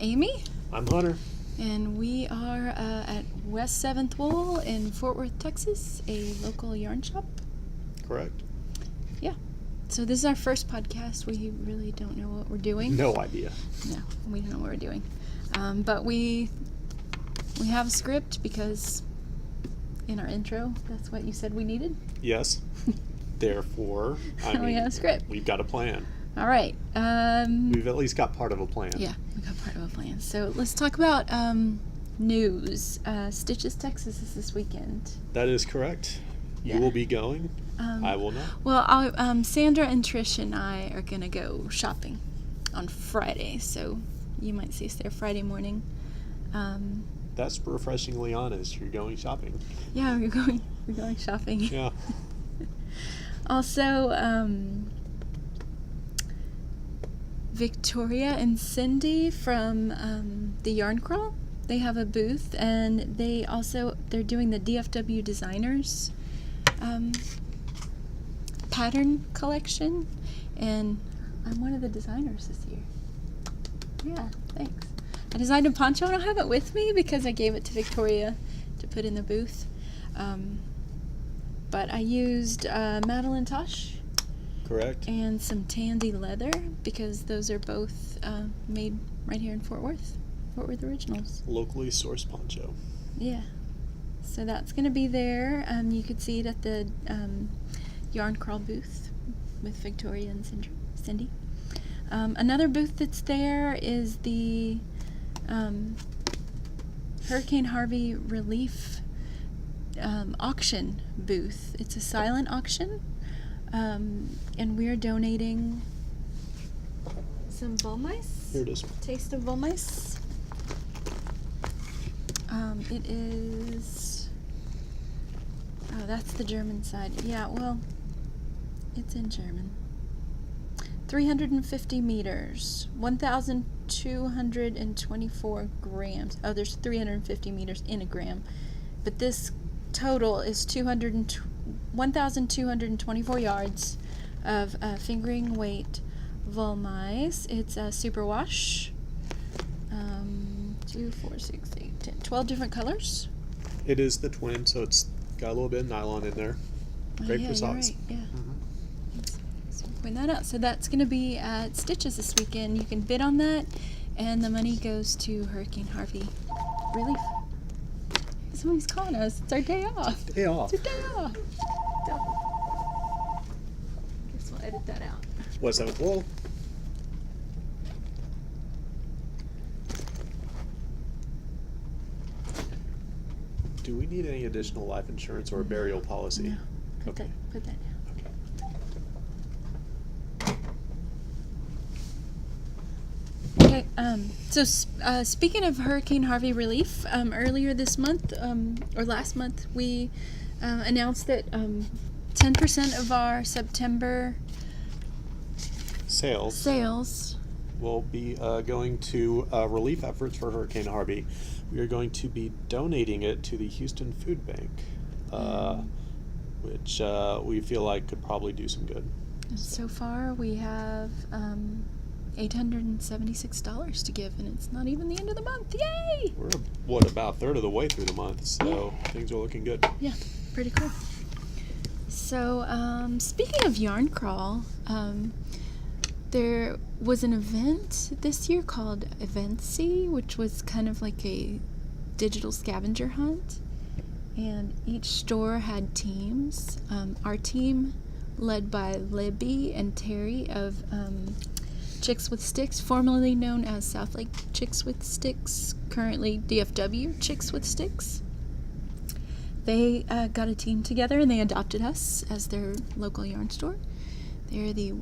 Amy. I'm Hunter. And we are at West 7th Wool in Fort Worth, Texas, a local yarn shop. Correct. Yeah. So this is our first podcast. We really don't know what we're doing. No idea. No, we don't know what we're doing. But we have a script because in our intro, that's what you said we needed. Yes. Therefore, we have a script. We've got a plan. All right. We've at least got part of a plan. Yeah, we got part of a plan. So let's talk about news. Stitches, Texas is this weekend. That is correct. You will be going. I will not. Well, Sandra and Trish and I are going to go shopping on Friday, so you might see us there Friday morning. That's refreshingly honest. You're going shopping. Yeah, we're going shopping. Yeah. Also, Victoria and Cindy from the Yarn Crawl, they have a booth, and they're doing the DFW Designers pattern collection, and I'm one of the designers this year. Yeah, thanks. I designed a poncho. I don't have it with me because I gave it to Victoria to put in the booth. But I used Madeline Tosh. Correct. And some Tandy leather because those are both made right here in Fort Worth. Fort Worth Originals. Locally sourced poncho. Yeah. So that's going to be there. You could see it at the Yarn Crawl booth with Victoria and Cindy. Another booth that's there is the Hurricane Harvey Relief auction booth. It's a silent auction, and we're donating some bull mice. Here it is. Taste of bull mice. It is... Oh, that's the German side. Yeah, well, it's in German. 350 meters, 1,224 grams. Oh, there's 350 meters in a gram. But this total is 1,224 yards of fingering weight wool mice. It's a superwash. 2, 4, 6, 8, 10, 12 different colors. It is the twin, so it's got a little bit of nylon in there. Great for socks. Right. Yeah. Mm-hmm. So point that out. So that's going to be at Stitches this weekend. You can bid on that, and the money goes to Hurricane Harvey Relief. Somebody's calling us. It's our day off. Day off. It's our day off. Guess we'll edit that out. West 7th Wool. Do we need any additional life insurance or a burial policy? No. Put Okay. that down. Okay. So speaking of Hurricane Harvey relief, earlier this month, or last month, we announced that 10% of our September sales will be going to relief efforts for Hurricane Harvey. We are going to be donating it to the Houston Food Bank, which we feel like could probably do some good. So far, we have $876 to give, and it's not even the end of the month. Yay! We're about a third of the way through the month, so things are looking good. Yeah, pretty cool. So, speaking of Yarn Crawl, there was an event this year called Eventsy, which was kind of like a digital scavenger hunt, and each store had teams. Our team, led by Libby and Terry of Chicks with Sticks, formerly known as South Lake Chicks with Sticks, currently DFW Chicks with Sticks. They got a team together and they adopted us as their local yarn store. They're the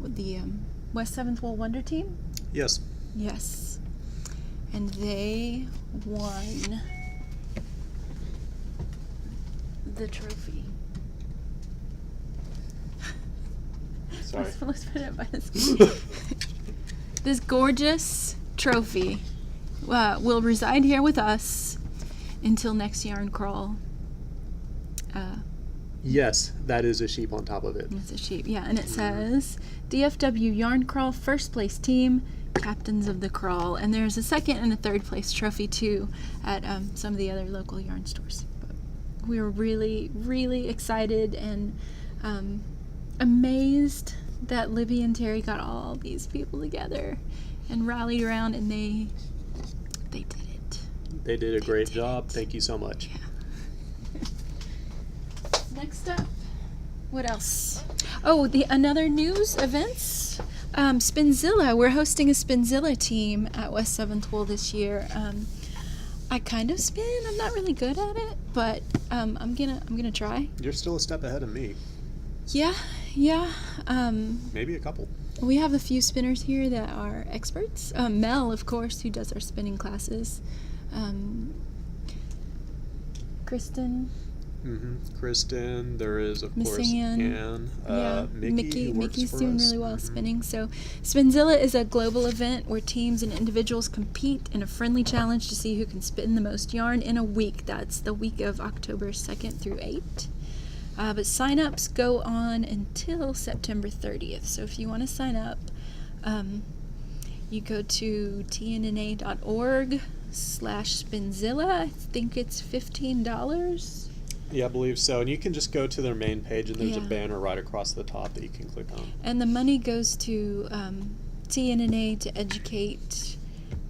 West 7th Wool Wonder Team? Yes. Yes. And they won the trophy. Sorry. Let's put it by the screen. This gorgeous trophy will reside here with us until next Yarn Crawl. Yes, that is a sheep on top of it. It's a sheep, yeah. And it says, DFW Yarn Crawl First Place Team, captains of the crawl. And there's a second and a third place trophy too at some of the other local yarn stores. But we were really, really excited and amazed that Libby and Terry got all these people together and rallied around, and they did it. They did a great job. Thank you so much. Yeah. Next up, what else? Oh, another news events. Spinzilla. We're hosting a Spinzilla team at West 7th Wool this year. I kind of spin. I'm not really good at it, but I'm gonna try. You're still a step ahead of me. Yeah. Maybe a couple. We have a few spinners here that are experts. Mel, of course, who does our spinning classes. Kristen. Kristen. There is, of Miss course, Ann. Anne. Mickey. Who works Mickey's for doing us. really well spinning. So Spinzilla is a global event where teams and individuals compete in a friendly challenge to see who can spin the most yarn in a week. That's the week of October 2nd through 8th. But sign-ups go on until September 30th. So if you want to sign up, you go to tnna.org/Spinzilla. I think it's $15. Yeah, I believe so. And you can just go to their main page, and there's a Yeah. banner right across the top that you can click on. And the money goes to TNNA to educate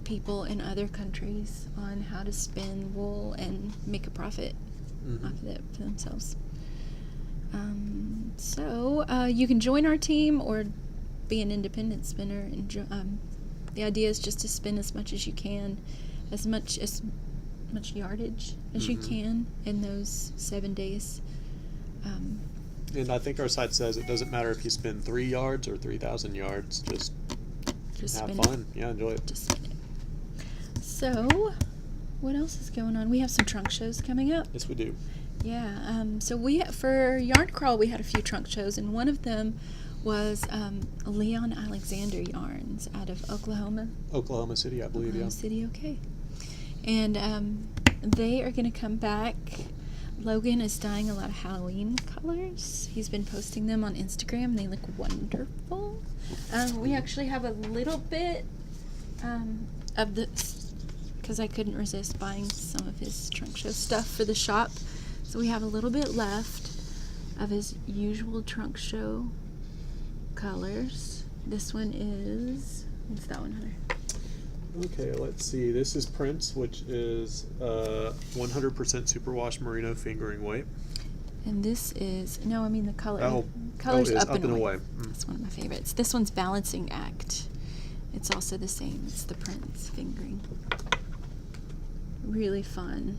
people in other countries on how to spin wool and make a profit off of it for themselves. So you can join our team or be an independent spinner. And the idea is just to spin as much as you can, as much yardage as you can in those 7 days. And I think our site says it doesn't matter if you spin 3 yards or 3,000 yards. Just have spin fun. Yeah, enjoy it. Just spin it. So, what else is going on? We have some trunk shows coming up. Yes, we do. Yeah. So for Yarn Crawl, we had a few trunk shows, and one of them was Leon Alexander Yarns out of Oklahoma. Oklahoma City, I believe. Oklahoma City, okay. And they are going to come back. Logan is dyeing a lot of Halloween colors. He's been posting them on Instagram. They look wonderful. We actually have a little bit of this, because I couldn't resist buying some of his trunk show stuff for the shop. So we have a little bit left of his usual trunk show colors. This one is, what's that one, Hunter? Okay, let's see. This is Prince, which is 100% superwash merino fingering weight. And this is, no, I mean the color. Oh, Color's it is up and away. Mm. That's one of my favorites. This one's Balancing Act. It's also the same. It's the Prince fingering. Really fun.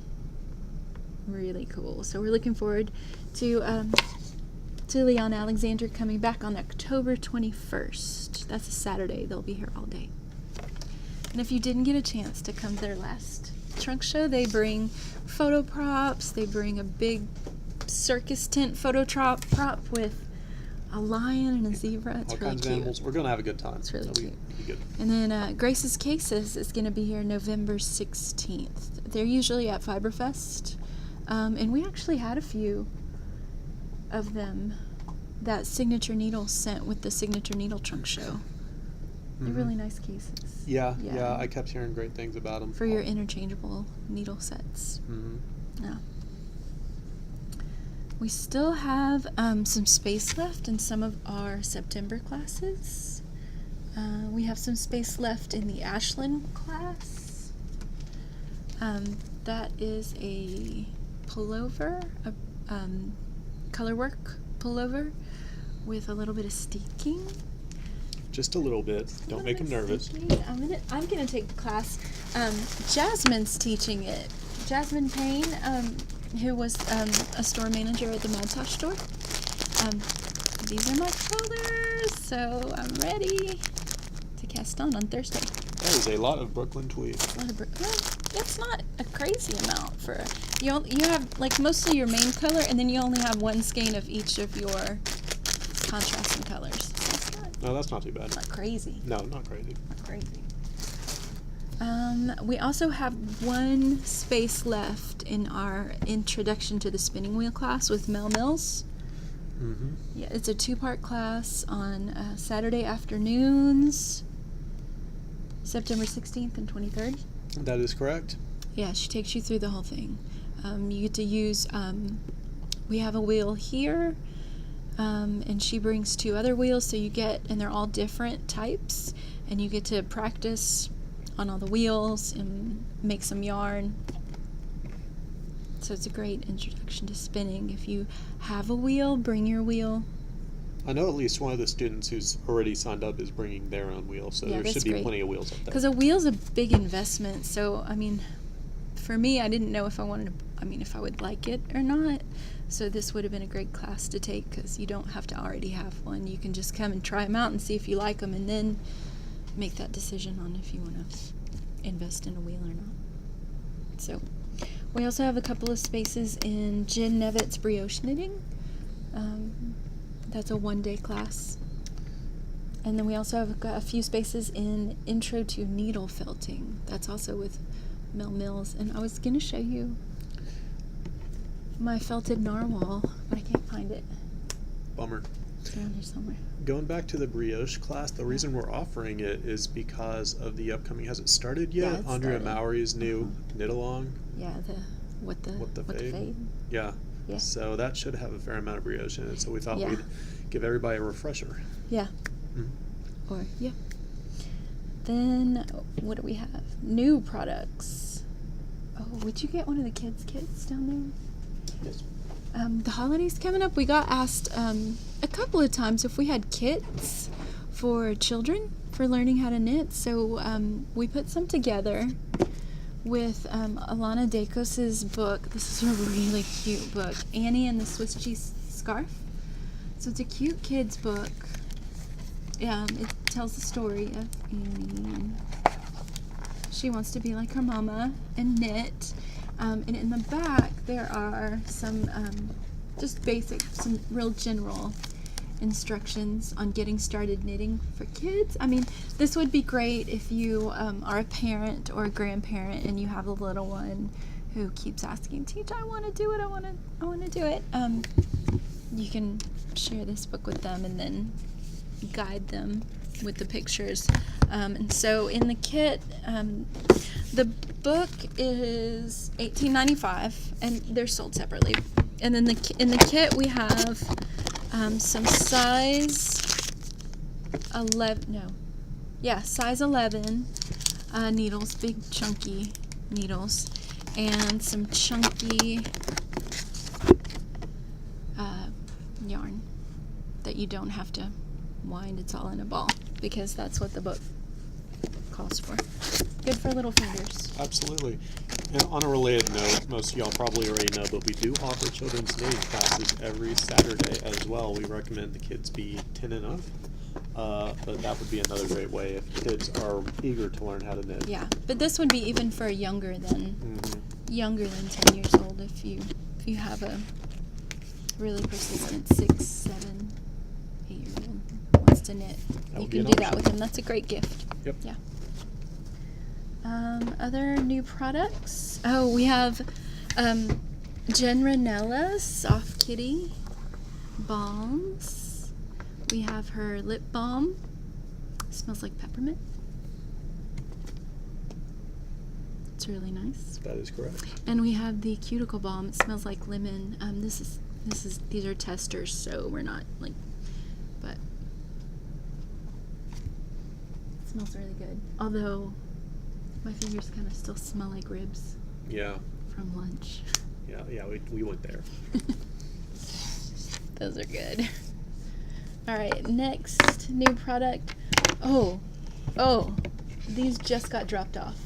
Really cool. So we're looking forward to Leon Alexander coming back on October 21st. That's a Saturday. They'll be here all day. And if you didn't get a chance to come to their last trunk show, they bring photo props. They bring a big circus tent photo prop with a lion and a zebra. It's all really kinds cute. of animals. We're going to have a good time. It's really It'll cute. be good. And then Grace's Cases is going to be here November 16th. They're usually at Fiberfest. And we actually had a few of them that Signature Needle sent with the Signature Needle trunk show. They're really nice cases. Yeah, I kept hearing great things about them. For your interchangeable needle sets. Yeah. We still have some space left in some of our September classes. We have some space left in the Ashland class. That is a pullover, a color work pullover with a little bit of steeking. Just a little bit. Don't make them nervous. I'm gonna take the class. Jasmine's teaching it. Jasmine Payne, who was a store manager at the Madtosh store. These are my colors, so I'm ready to cast on Thursday. That is a lot of Brooklyn tweed. That's not a crazy amount for you have like mostly your main color, and then you only have one skein of each of your contrasting colors. No, that's not too bad. Not crazy. No, not crazy. Not crazy. We also have one space left in our Introduction to the Spinning Wheel class with Mel Mills. Yeah, it's a 2-part class on Saturday afternoons. September 16th and 23rd. That is correct. Yeah, she takes you through the whole thing. You get to use, we have a wheel here, and she brings 2 other wheels, so you get, and they're all different types, and you get to practice on all the wheels and make some yarn. So it's a great introduction to spinning. If you have a wheel, bring your wheel. I know at least one of the students who's already signed up is bringing their own wheel, so Yeah, there that's should be great. plenty of wheels up there. Because a wheel's a big investment, so, I mean, for me, I didn't know if I wanted to, if I would like it or not. So this would have been a great class to take because you don't have to already have one. You can just come and try them out and see if you like them and then make that decision on if you want to invest in a wheel or not. So we also have a couple of spaces in Jen Nevitt's brioche knitting. That's a 1-day class. And then we also have a few spaces in Intro to Needle Felting. That's also with Mel Mills. And I was going to show you my felted narwhal, but I can't find it. Bummer. It's around here somewhere. Going back to the brioche class, the reason we're offering it is because of the upcoming, has it started yet? Yeah, it's Andrea started. Mowry's new knit along. Yeah, what the fade. Yeah. Yeah. So that should have a fair amount of brioche in it. So we thought Yeah. we'd give everybody a refresher. Yeah. Mhm. Or, yeah. Then, what do we have? New products. Oh, would you get one of the kids' kits down there? Yes. The holidays coming up, we got asked a couple of times if we had kits for children for learning how to knit. So we put some together with Alana Dacos's book. This is a really cute book, Annie and the Swiss Cheese Scarf. So it's a cute kid's book. It tells the story of Annie. She wants to be like her mama and knit. And in the back, there are some just basic, some real general instructions on getting started knitting for kids. I mean, this would be great if you are a parent or a grandparent and you have a little one who keeps asking, "Teach, I want to do it. I want to do it." You can share this book with them and then guide them with the pictures. And so in the kit, the book is $18.95, and they're sold separately. And then in the kit we have some size 11 needles, big chunky needles, and some chunky yarn that you don't have to wind. It's all in a ball because that's what the book calls for. Good for little fingers. Absolutely. And on a related note, most of y'all probably already know, but we do offer children's knitting classes every Saturday as well. We recommend the kids be 10 and up, but that would be another great way if kids are eager to learn how to knit. Yeah, but this would be even for younger than 10 years old. If you have a really persistent 6, 7, 8-year-old who wants to knit, you can do that with them. That's a great gift. Yep. Yeah. Other new products. Oh, we have Jen Ranella's Soft Kitty balms. We have her lip balm. It smells like peppermint. It's really nice. That is correct. And we have the cuticle balm. It smells like lemon. These are testers, so we're not like, but it smells really good. Although my fingers kind of still smell like ribs. Yeah. From lunch. Yeah, we went there. Those are good. All right, next new product. Oh, these just got dropped off.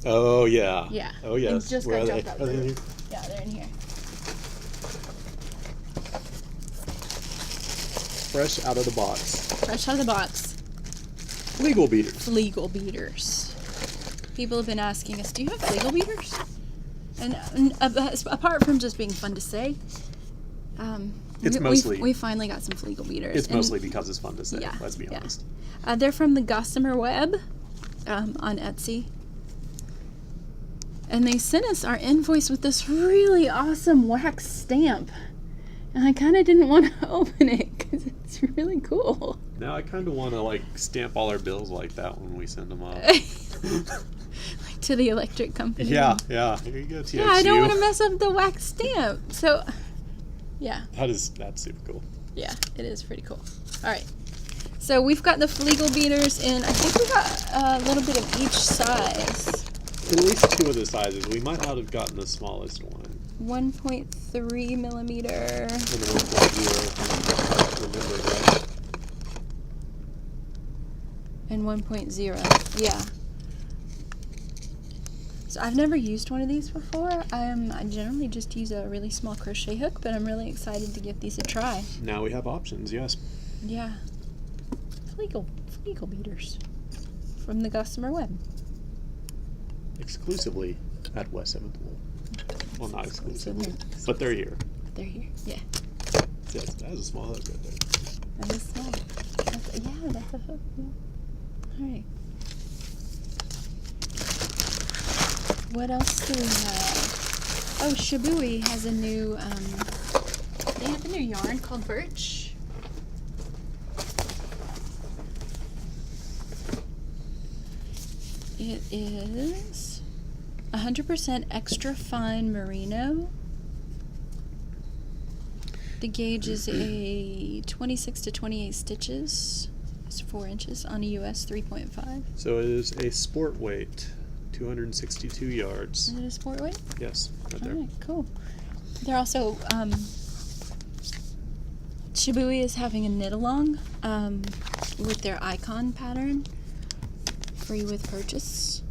Oh, yeah. Yeah. Oh, yes. They just Where got are they? dropped off. Are they in here? Yeah, they're in here. Fresh out of the box. Fresh out of the box. Legal beaters. Fleagle beaters. People have been asking us, do you have Fleagle beaters? And apart from just being fun to say, we finally got some Fleagle beaters. It's mostly because it's fun to say, yeah, let's be honest. They're from the Gossamer Web on Etsy. And they sent us our invoice with this really awesome wax stamp. And I kind of didn't want to open it because it's really cool. Now I kind of want to like stamp all our bills like that when we send them off. Like to the electric company. Yeah. Here you go, TXU. Yeah, I don't want to mess up the wax stamp. So, yeah. That's super cool. Yeah, it is pretty cool. All right. So we've got the Flegel beaters in. I think we got a little bit of each size. At least 2 of the sizes. We might not have gotten the smallest one. 1.3 millimeter. And the 1.0, remember, right? And 1.0. Yeah. So I've never used one of these before. I generally just use a really small crochet hook, but I'm really excited to give these a try. Now we have options, yes. Yeah. Flegel beaters from the Gossamer Web. Exclusively at West 7th Wool. Well, not exclusively, Exclusively. but they're here. They're here. Yeah. Yes, that is a small hook right there. That is small. That's a hook. Yeah. All right. What else do we have? Oh, Shibui has a new, they have a new yarn called Birch. It is 100% extra fine merino. The gauge is a 26 to 28 stitches. It's 4 inches on a US 3.5. So it is a sport weight, 262 yards. Is it a sport weight? Yes, right there. Alright, cool. They're also, Shibui is having a knit along with their icon pattern, free with purchase.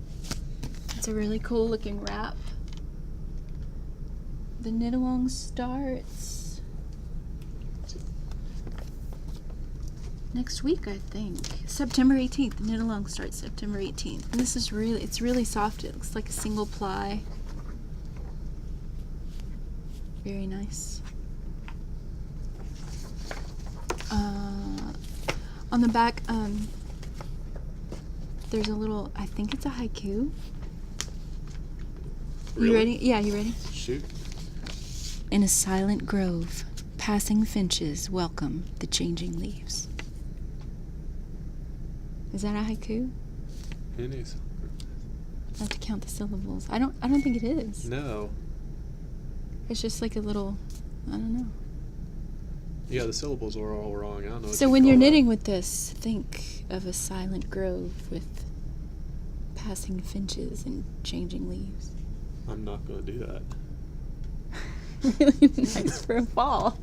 It's a really cool looking wrap. The knit along starts next week, I think. September 18th. The knit along starts September 18th. And this is it's really soft. It looks like a single ply. Very nice. On the back, there's a little, I think it's a haiku. Really? You ready? Yeah, you ready? Shoot. In a silent grove, passing finches welcome the changing leaves. Is that a haiku? It is. I have to count the syllables. I don't think it is. No. It's just like a little, I don't know. Yeah, the syllables are all wrong. I don't know. So when you're knitting with this, think of a silent grove with passing finches and changing leaves. I'm not going to do that. Really nice for a fall.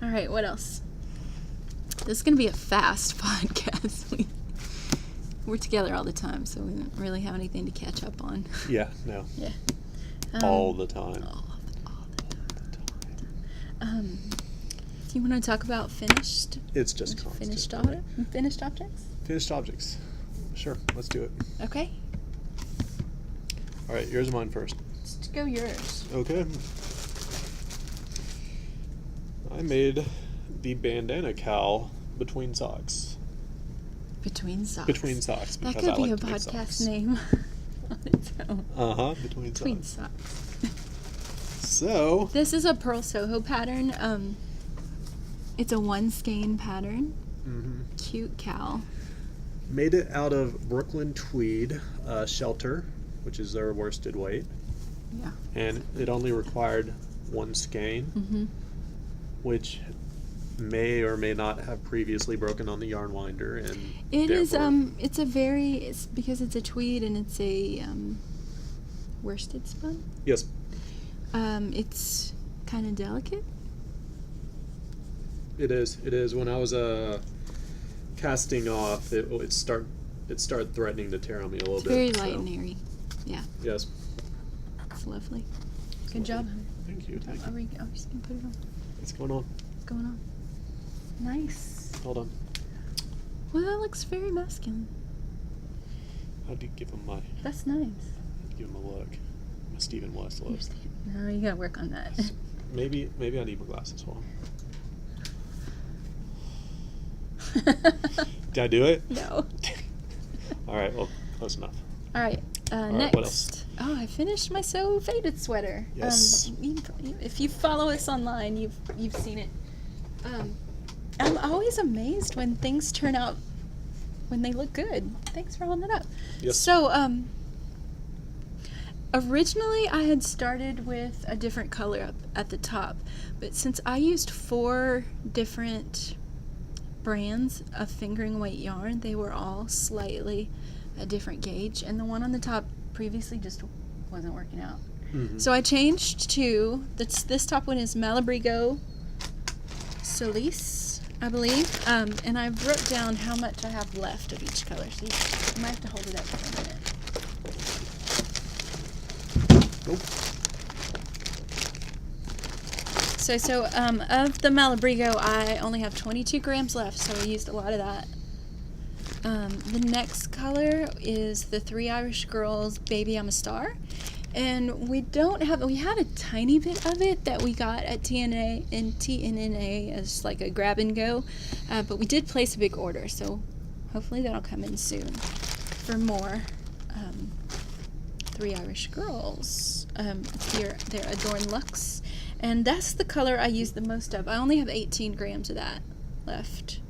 All right, what else? This is going to be a fast podcast. We're together all the time, so we don't really have anything to catch up on. Yeah, no. Yeah. All the time. All the time. Do you want to talk about finished? It's just constant. Finished objects? Finished objects. Sure, let's do it. Okay. All right, yours and mine first. Let's go yours. Okay. I made the bandana cowl between socks. Between socks. Between socks. That Because could I be like a to make podcast socks. name on its own. Between socks. socks. So. This is a Pearl Soho pattern. It's a one skein pattern. Mm-hmm. Cute cowl. Made it out of Brooklyn tweed shelter, which is their worsted weight. Yeah. And it only required one skein, Mm-hmm. which may or may not have previously broken on the yarn winder, and It is. therefore- It's because it's a tweed and it's a worsted spun. Yes. It's kind of delicate. It is. It is. When I was casting off, it started threatening to tear on me a little It's bit. very so- light and airy. Yeah, Yes. it's lovely. It's Good job. lovely. Thank you. Thank Are you. we just gonna put it on? What's going on? What's going on? Nice. Hold on. Well, that looks very masculine. How do you give him my? That's nice. Give him a look. My Stephen West look. No, you gotta work on that. Maybe I need my glasses. Hold on. Did I do it? No. All right. Well, close enough. All right. right, Next. what else? Oh, I finished my So Faded sweater. Yes. If you follow us online, you've seen it. I'm always amazed when things turn out when they look good. Thanks for holding it up. Yes. So, originally I had started with a different color up at the top, but since I used 4 different brands of fingering weight yarn, they were all slightly a different gauge, and the one on the top previously just wasn't working out. Mm-hmm. So I changed to this top one is Malabrigo Solis, I believe, and I wrote down how much I have left of each color. So you might have to hold it up for a minute. Nope. So of the Malabrigo, I only have 22 grams left, so I used a lot of that. The next color is the Three Irish Girls Baby I'm a Star. And we had a tiny bit of it that we got at TNNA as like a grab and go, but we did place a big order, so hopefully that'll come in soon for more Three Irish Girls. They're Adorn Luxe, and that's the color I use the most of. I only have 18 grams of that left.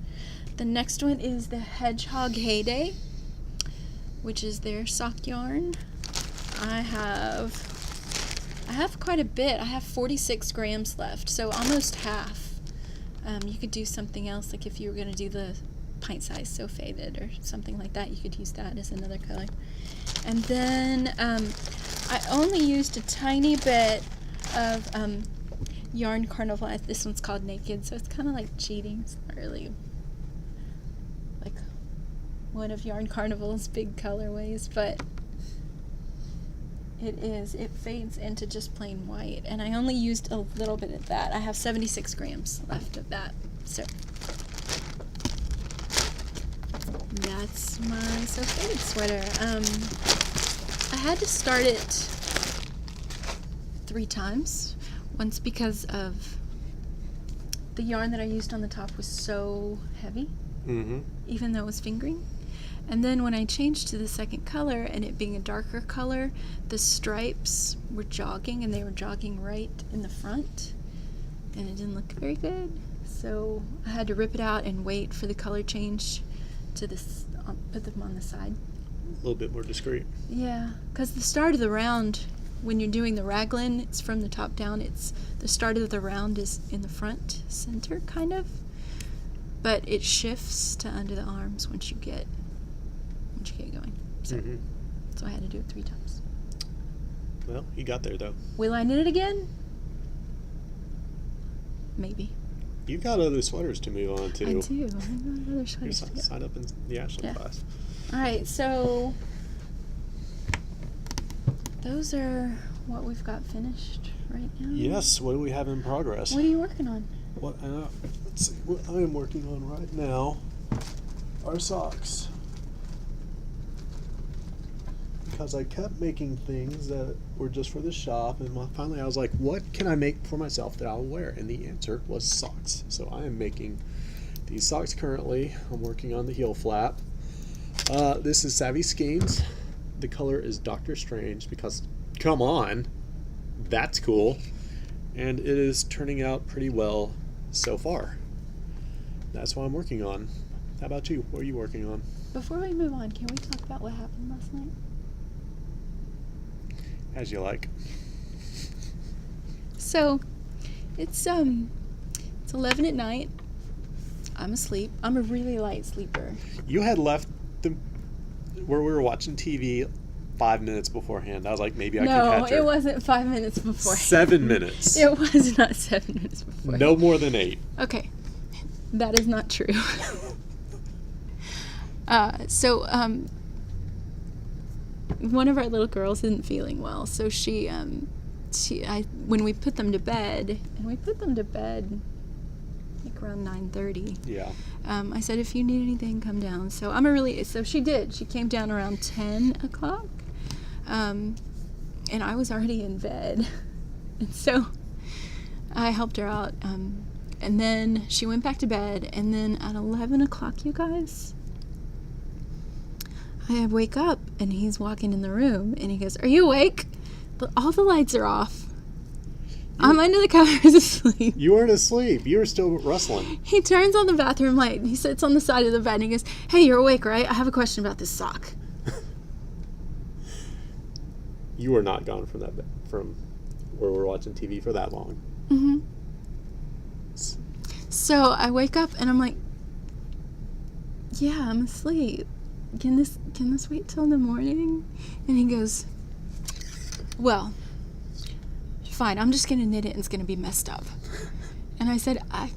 The next one is the Hedgehog Heyday, which is their sock yarn. I have quite a bit. I have 46 grams left, so almost half. You could do something else, like if you were going to do the pint size So Faded or something like that, you could use that as another color. And then I only used a tiny bit of Yarn Carnival. This one's called Naked, so it's kind of like cheating. It's not really like one of Yarn Carnival's big colorways, but it fades into just plain white, and I only used a little bit of that. I have 76 grams left of that, so that's my So Faded sweater. I had to start it 3 times. Once because of the yarn that I used on the top was so heavy, even though it was fingering. And then when I changed to the second color, and it being a darker color, the stripes were jogging, and they were jogging right in the front, and it didn't look very good. So I had to rip it out and wait for the color change to this, put them on the side. A little bit more discreet. Yeah, because the start of the round, when you're doing the raglan, it's from the top down. It's the start of the round is in the front center, kind of, but it shifts to under the arms once you get going. So I had to do it 3 times. Well, you got there though. Will I knit it again? Maybe. You've got other sweaters to move on to. I do. I have other sweaters to go. Sign up in the Ashley class. All right, so those are what we've got finished right now. Yes. What do we have in progress? What are you working on? Let's see. What I am working on right now are socks. Because I kept making things that were just for the shop, and finally I was like, what can I make for myself that I'll wear? And the answer was socks. So I am making these socks currently. I'm working on the heel flap. This is Savvy Skeins. The color is Doctor Strange because, come on, that's cool. And it is turning out pretty well so far. That's what I'm working on. How about you? What are you working on? Before we move on, can we talk about what happened last night? As you like. So, it's 11 at night. I'm asleep. I'm a really light sleeper. You had left where we were watching TV 5 minutes beforehand. I was like, maybe I can catch her. No, it wasn't 5 minutes before. 7 minutes. It was not 7 minutes before. No more than 8. Okay, that is not true. One of our little girls isn't feeling well, so when we put them to bed, and we put them to bed like around 9:30. Yeah. I said, if you need anything, come down. So she did. She came down around 10 o'clock, and I was already in bed, and so I helped her out. And then she went back to bed, and then at 11 o'clock, you guys, I wake up, and he's walking in the room, and he goes, "Are you awake? All the lights are off. I'm under the covers asleep." You weren't asleep. You were still rustling. He turns on the bathroom light, and he sits on the side of the bed, and he goes, "Hey, you're awake, right? I have a question about this sock." You were not gone from where we're watching TV for that long. Mm-hmm. So I wake up, and I'm like, "Yeah, I'm asleep. Can this wait till the morning?" And he goes, "Well, fine, I'm just gonna knit it and it's gonna be messed up." And I said, I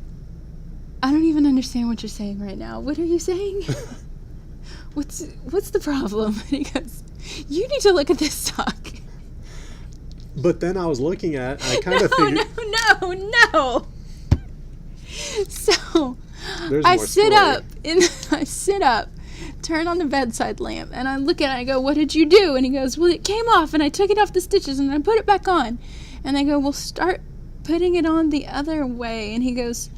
don't even understand what you're saying right now. What are you saying? What's the problem? And he goes, "You need to look at this sock." But then I was looking at it, and I kind of figured... No. So There's I more sit story. up, turn on the bedside lamp, and I look at it and I go, "What did you do?" And he goes, "Well, it came off and I took it off the stitches and I put it back on." And I go, "Well, start putting it on the other way." And he goes,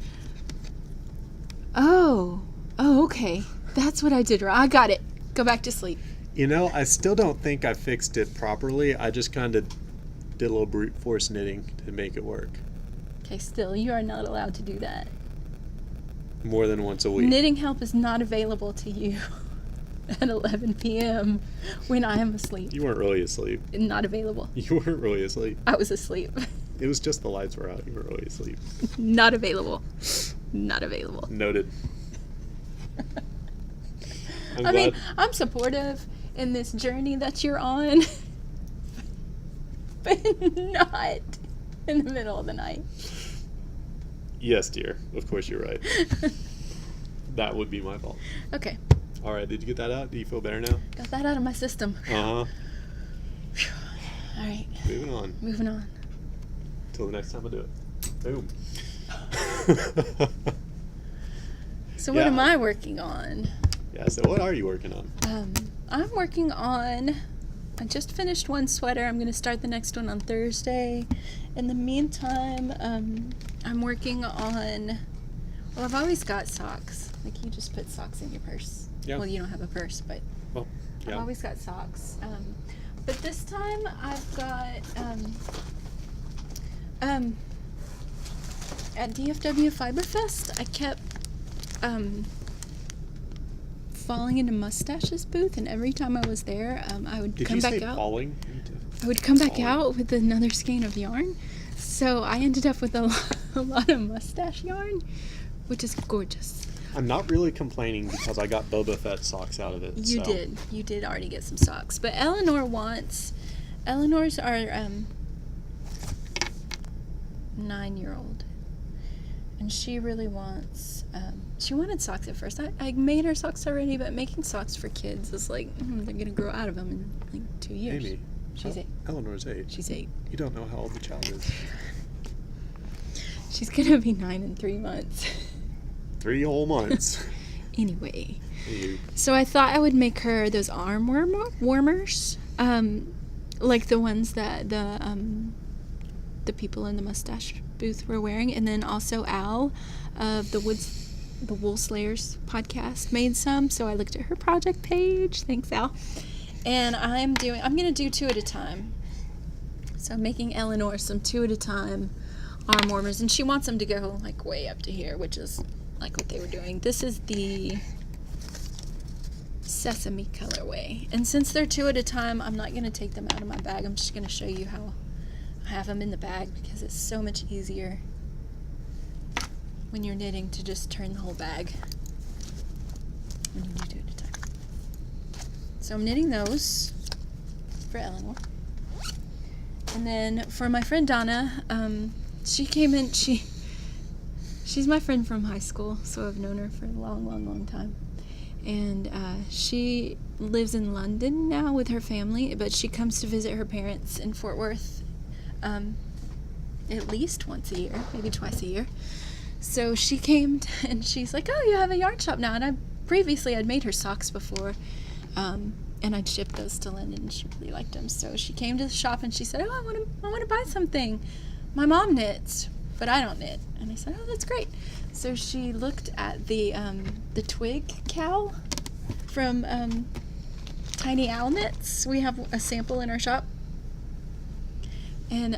Oh, okay. That's what I did wrong. I got it. Go back to sleep. I still don't think I fixed it properly. I just kind of did a little brute force knitting to make it work. Okay, still, you are not allowed to do that. More than once a week. Knitting help is not available to you at 11 p.m. when I am asleep. You weren't really asleep. Not available. You weren't really asleep. I was asleep. It was just the lights were out. You were really asleep. Not available. Not available. Noted. I mean, I'm supportive in this journey that you're on, but not in the middle of the night. Yes, dear. Of course you're right. That would be my fault. Okay. All right. Did you get that out? Do you feel better now? Got that out of my system. Uh-huh. All right. Moving on. Till the next time I do it. Boom. So what am I working on? Yeah, so what are you working on? I'm working on... I just finished one sweater. I'm going to start the next one on Thursday. In the meantime, I'm working on... Well, I've always got socks. Like, you just put socks in your purse. Yeah. Well, you don't have a purse, but... Well, yeah. I've always got socks. But this time, I've got... at DFW Fiberfest, I kept... falling into Mustache's booth, and every time I was there, I would come back out. Falling? I would come back out with another skein of yarn. So I ended up with a lot of Mustache yarn, which is gorgeous. I'm not really complaining because I got Boba Fett socks out of it. You did already get some socks, but Eleanor's are 9-year-old, and she really wants. She wanted socks at first. I made her socks already, but making socks for kids is like they're gonna grow out of them in like 2 years. Amy, She's 8. Eleanor's 8. She's 8. You don't know how old the child is. She's gonna be 9 in 3 months. 3 whole months. Anyway, Ew. so I thought I would make her those arm warmers, like the ones that the people in the Mustache booth were wearing, and then also Al of the Wool Slayers podcast made some. So I looked at her project page. Thanks, Al. And I'm gonna do 2 at a time. So I'm making Eleanor some 2 at a time arm warmers, and she wants them to go like way up to here, which is like what they were doing. This is the sesame colorway, and since they're 2 at a time, I'm not gonna take them out of my bag. I'm just gonna show you how I have them in the bag, because it's so much easier when you're knitting to just turn the whole bag when you do 2 at a time. So I'm knitting those for Eleanor, and then for my friend Donna, she came in. She's my friend from high school, so I've known her for a long time. And she lives in London now with her family, but she comes to visit her parents in Fort Worth at least once a year, maybe twice a year. So she came and she's like, "Oh, you have a yarn shop now." And I'd made her socks before, and I'd shipped those to London, and she really liked them. So she came to the shop and she said, "Oh, I want to buy something. My mom knits, but I don't knit." And I said, "Oh, that's great." So she looked at the twig cowl from tiny owl knits. We have a sample in our shop. And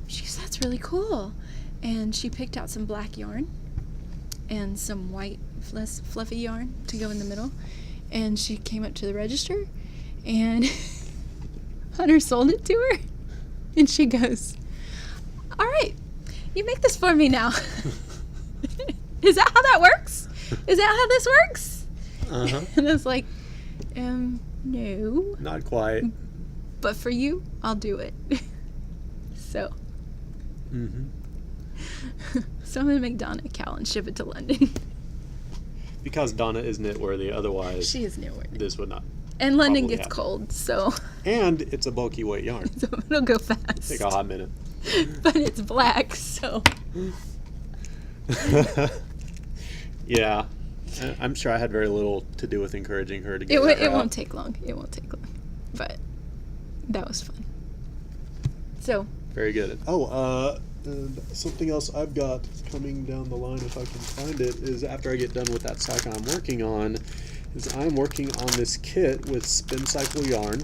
she goes, that's really cool. And she picked out some black yarn and some white, less fluffy yarn to go in the middle. And she came up to the register, and Hunter sold it to her. And she goes, all right, you make this for me now. Is that how that works? Is that how this works? Uh-huh. And I was like, no. Not quite. But for you, I'll do it. So. Mm-hmm. So I'm going to make Donna a cowl and ship it to London. Because Donna is knitworthy, otherwise She is knitworthy. this would not. And London probably gets happen. cold, so And it's a bulky weight yarn. so it'll go fast. Take a hot minute. But it's black, so. Yeah. I'm sure I had very little to do with encouraging her to get It that route. won't take long. It won't take long. But that was fun. So. Very good. Oh, and something else I've got coming down the line, if I can find it, is after I get done with that sack I'm working on, is I'm working on this kit with spin cycle yarn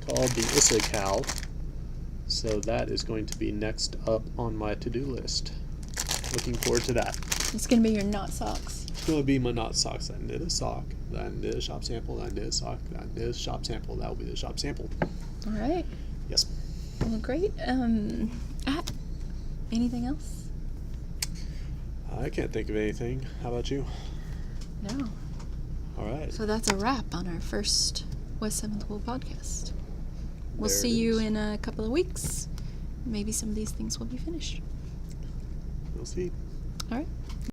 called the Issa Cow. So that is going to be next up on my to-do list. Looking forward to that. It's going to be your knot socks. It's going to be my knot socks. I knit a sock, then I knit a shop sample, then I knit a sock, then I knit a shop sample. That will be the shop sample. All right. Yes. Well, great. Anything else? I can't think of anything. How about you? No. All right. So that's a wrap on our first West 7th Wool podcast. We'll There see it you is. in a couple of weeks. Maybe some of these things will be finished. We'll see. All right.